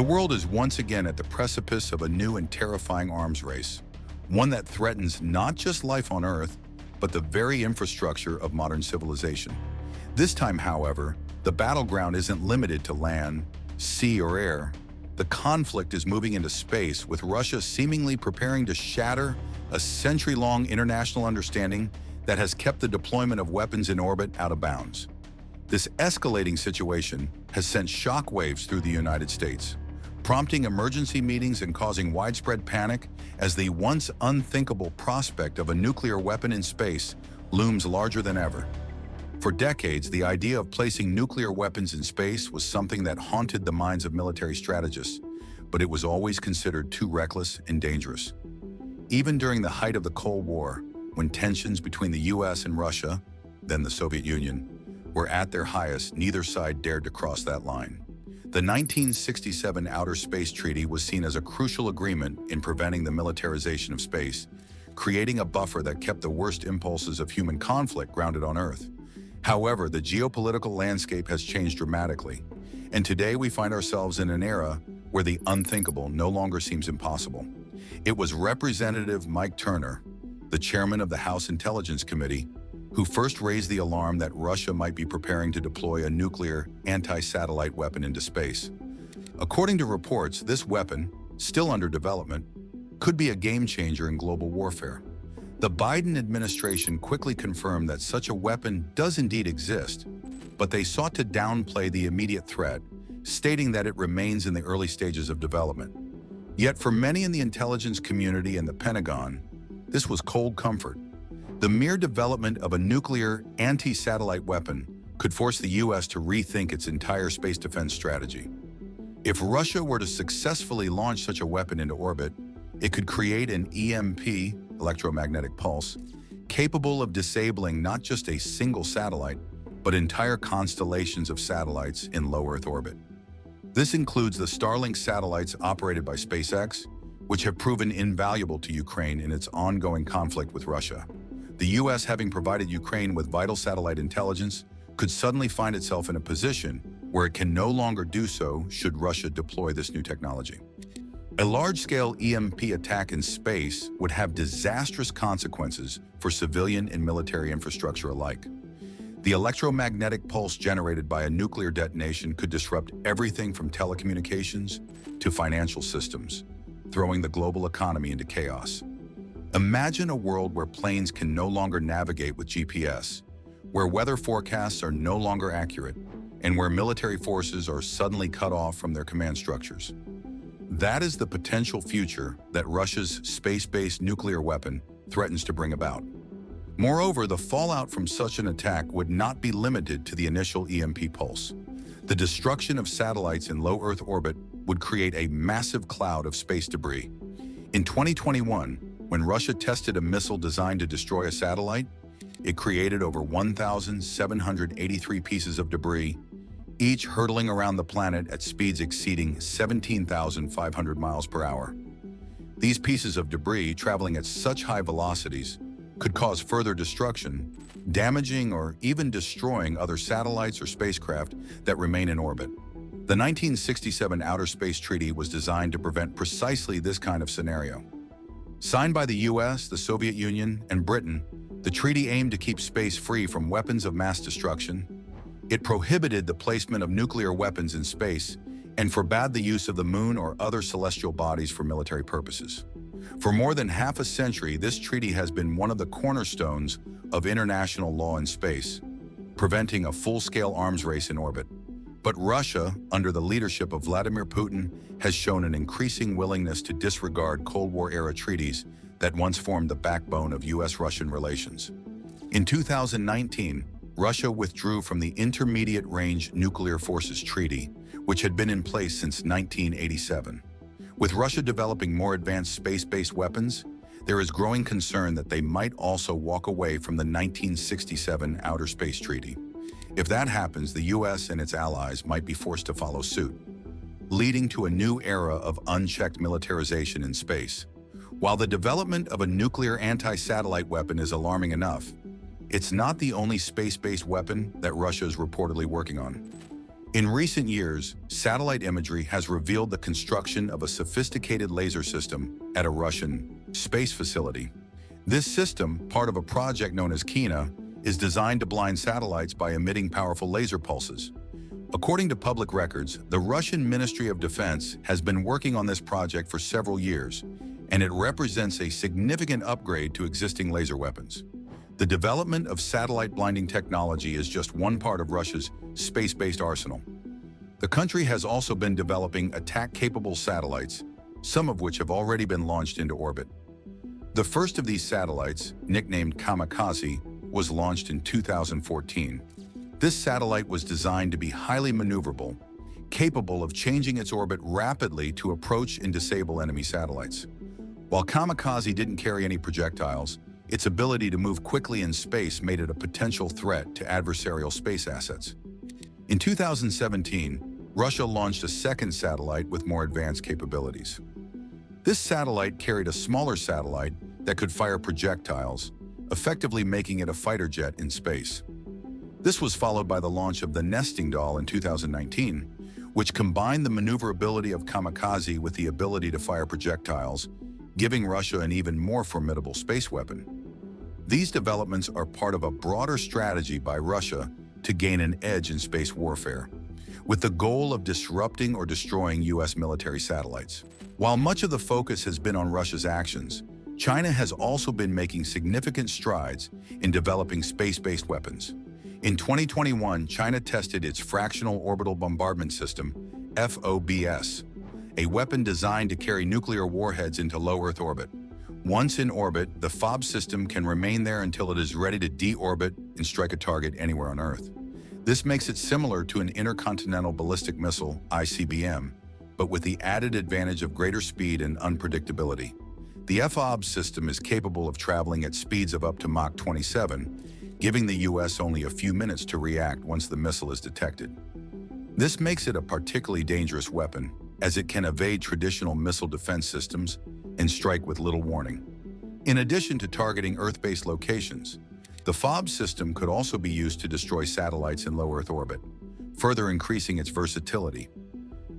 The world is once again at the precipice of a new and terrifying arms race, one that threatens not just life on Earth, but the very infrastructure of modern civilization. This time, however, the battleground isn't limited to land, sea, or air. The conflict is moving into space, with Russia seemingly preparing to shatter a century-long international understanding that has kept the deployment of weapons in orbit out of bounds. This escalating situation has sent shockwaves through the United States, prompting emergency meetings and causing widespread panic as the once unthinkable prospect of a nuclear weapon in space looms larger than ever. For decades, the idea of placing nuclear weapons in space was something that haunted the minds of military strategists, but it was always considered too reckless and dangerous. Even during the height of the Cold War, when tensions between the US and Russia, then the Soviet Union, were at their highest, neither side dared to cross that line. The 1967 Outer Space Treaty was seen as a crucial agreement in preventing the militarization of space, creating a buffer that kept the worst impulses of human conflict grounded on Earth. However, the geopolitical landscape has changed dramatically, and today we find ourselves in an era where the unthinkable no longer seems impossible. It was Representative Mike Turner, the chairman of the House Intelligence Committee, who first raised the alarm that Russia might be preparing to deploy a nuclear anti-satellite weapon into space. According to reports, this weapon, still under development, could be a game-changer in global warfare. The Biden administration quickly confirmed that such a weapon does indeed exist, but they sought to downplay the immediate threat, stating that it remains in the early stages of development. Yet for many in the intelligence community and the Pentagon, this was cold comfort. The mere development of a nuclear anti-satellite weapon could force the US to rethink its entire space defense strategy. If Russia were to successfully launch such a weapon into orbit, it could create an EMP, electromagnetic pulse, capable of disabling not just a single satellite, but entire constellations of satellites in low Earth orbit. This includes the Starlink satellites operated by SpaceX, which have proven invaluable to Ukraine in its ongoing conflict with Russia. The US, having provided Ukraine with vital satellite intelligence, could suddenly find itself in a position where it can no longer do so should Russia deploy this new technology. A large-scale EMP attack in space would have disastrous consequences for civilian and military infrastructure alike. The electromagnetic pulse generated by a nuclear detonation could disrupt everything from telecommunications to financial systems, throwing the global economy into chaos. Imagine a world where planes can no longer navigate with GPS, where weather forecasts are no longer accurate, and where military forces are suddenly cut off from their command structures. That is the potential future that Russia's space-based nuclear weapon threatens to bring about. Moreover, the fallout from such an attack would not be limited to the initial EMP pulse. The destruction of satellites in low Earth orbit would create a massive cloud of space debris. In 2021, when Russia tested a missile designed to destroy a satellite, it created over 1,783 pieces of debris, each hurtling around the planet at speeds exceeding 17,500 miles per hour. These pieces of debris, traveling at such high velocities, could cause further destruction, damaging or even destroying other satellites or spacecraft that remain in orbit. The 1967 Outer Space Treaty was designed to prevent precisely this kind of scenario. Signed by the US, the Soviet Union, and Britain, the treaty aimed to keep space free from weapons of mass destruction. It prohibited the placement of nuclear weapons in space and forbade the use of the moon or other celestial bodies for military purposes. For more than half a century, this treaty has been one of the cornerstones of international law in space, preventing a full-scale arms race in orbit. But Russia, under the leadership of Vladimir Putin, has shown an increasing willingness to disregard Cold War-era treaties that once formed the backbone of US-Russian relations. In 2019, Russia withdrew from the Intermediate Range Nuclear Forces Treaty, which had been in place since 1987. With Russia developing more advanced space-based weapons, there is growing concern that they might also walk away from the 1967 Outer Space Treaty. If that happens, the US and its allies might be forced to follow suit, leading to a new era of unchecked militarization in space. While the development of a nuclear anti-satellite weapon is alarming enough, it's not the only space-based weapon that Russia is reportedly working on. In recent years, satellite imagery has revealed the construction of a sophisticated laser system at a Russian space facility. This system, part of a project known as Kina, is designed to blind satellites by emitting powerful laser pulses. According to public records, the Russian Ministry of Defense has been working on this project for several years, and it represents a significant upgrade to existing laser weapons. The development of satellite blinding technology is just one part of Russia's space-based arsenal. The country has also been developing attack-capable satellites, some of which have already been launched into orbit. The first of these satellites, nicknamed Kamikaze, was launched in 2014. This satellite was designed to be highly maneuverable, capable of changing its orbit rapidly to approach and disable enemy satellites. While Kamikaze didn't carry any projectiles, its ability to move quickly in space made it a potential threat to adversarial space assets. In 2017, Russia launched a second satellite with more advanced capabilities. This satellite carried a smaller satellite that could fire projectiles, effectively making it a fighter jet in space. This was followed by the launch of the Nesting Doll in 2019, which combined the maneuverability of Kamikaze with the ability to fire projectiles, giving Russia an even more formidable space weapon. These developments are part of a broader strategy by Russia to gain an edge in space warfare, with the goal of disrupting or destroying U.S. military satellites. While much of the focus has been on Russia's actions, China has also been making significant strides in developing space-based weapons. In 2021, China tested its Fractional Orbital Bombardment System, FOBS, a weapon designed to carry nuclear warheads into low Earth orbit. Once in orbit, the FOB system can remain there until it is ready to deorbit and strike a target anywhere on Earth. This makes it similar to an intercontinental ballistic missile, ICBM, but with the added advantage of greater speed and unpredictability. The FOB system is capable of traveling at speeds of up to Mach 27, giving the U.S. only a few minutes to react once the missile is detected. This makes it a particularly dangerous weapon, as it can evade traditional missile defense systems and strike with little warning. In addition to targeting Earth-based locations, the FOB system could also be used to destroy satellites in low Earth orbit, further increasing its versatility.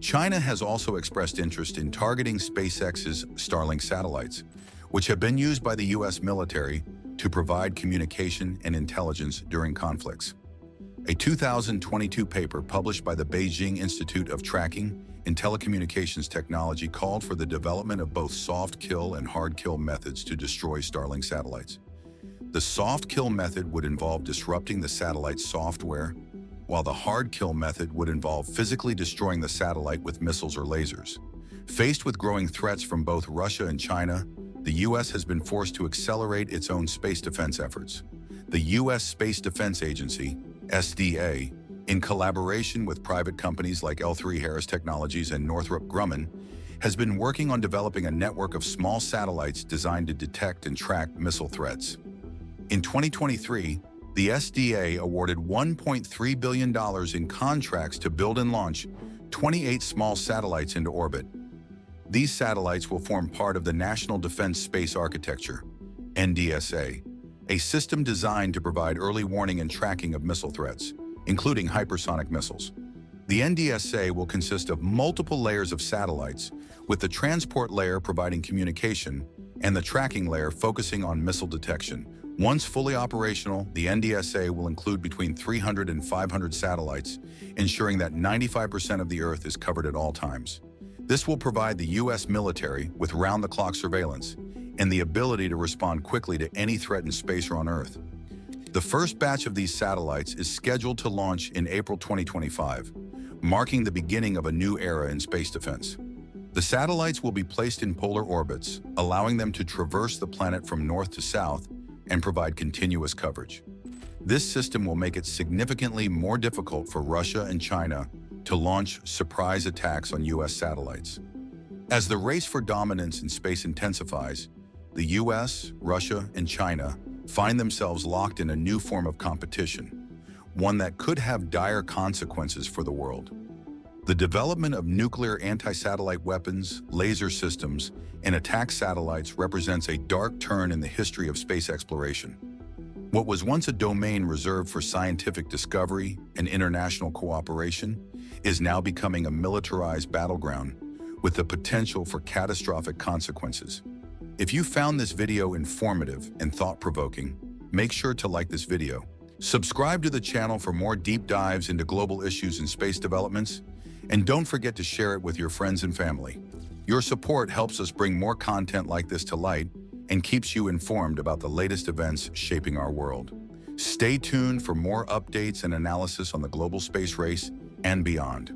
China has also expressed interest in targeting SpaceX's Starlink satellites, which have been used by the U.S. military to provide communication and intelligence during conflicts. A 2022 paper published by the Beijing Institute of Tracking and Telecommunications Technology called for the development of both soft kill and hard kill methods to destroy Starlink satellites. The soft kill method would involve disrupting the satellite's software, while the hard kill method would involve physically destroying the satellite with missiles or lasers. Faced with growing threats from both Russia and China, the U.S. has been forced to accelerate its own space defense efforts. The U.S. Space Defense Agency, SDA, in collaboration with private companies like L3Harris Technologies and Northrop Grumman, has been working on developing a network of small satellites designed to detect and track missile threats. In 2023, the SDA awarded $1.3 billion in contracts to build and launch 28 small satellites into orbit. These satellites will form part of the National Defense Space Architecture, NDSA, a system designed to provide early warning and tracking of missile threats, including hypersonic missiles. The NDSA will consist of multiple layers of satellites, with the transport layer providing communication and the tracking layer focusing on missile detection. Once fully operational, the NDSA will include between 300 and 500 satellites, ensuring that 95% of the Earth is covered at all times. This will provide the U.S. military with round-the-clock surveillance and the ability to respond quickly to any threat in space or on Earth. The first batch of these satellites is scheduled to launch in April 2025, marking the beginning of a new era in space defense. The satellites will be placed in polar orbits, allowing them to traverse the planet from north to south and provide continuous coverage. This system will make it significantly more difficult for Russia and China to launch surprise attacks on U.S. satellites. As the race for dominance in space intensifies, the U.S., Russia, and China find themselves locked in a new form of competition, one that could have dire consequences for the world. The development of nuclear anti-satellite weapons, laser systems, and attack satellites represents a dark turn in the history of space exploration. What was once a domain reserved for scientific discovery and international cooperation is now becoming a militarized battleground with the potential for catastrophic consequences. If you found this video informative and thought-provoking, make sure to like this video. Subscribe to the channel for more deep dives into global issues and space developments, and don't forget to share it with your friends and family. Your support helps us bring more content like this to light and keeps you informed about the latest events shaping our world. Stay tuned for more updates and analysis on the global space race and beyond.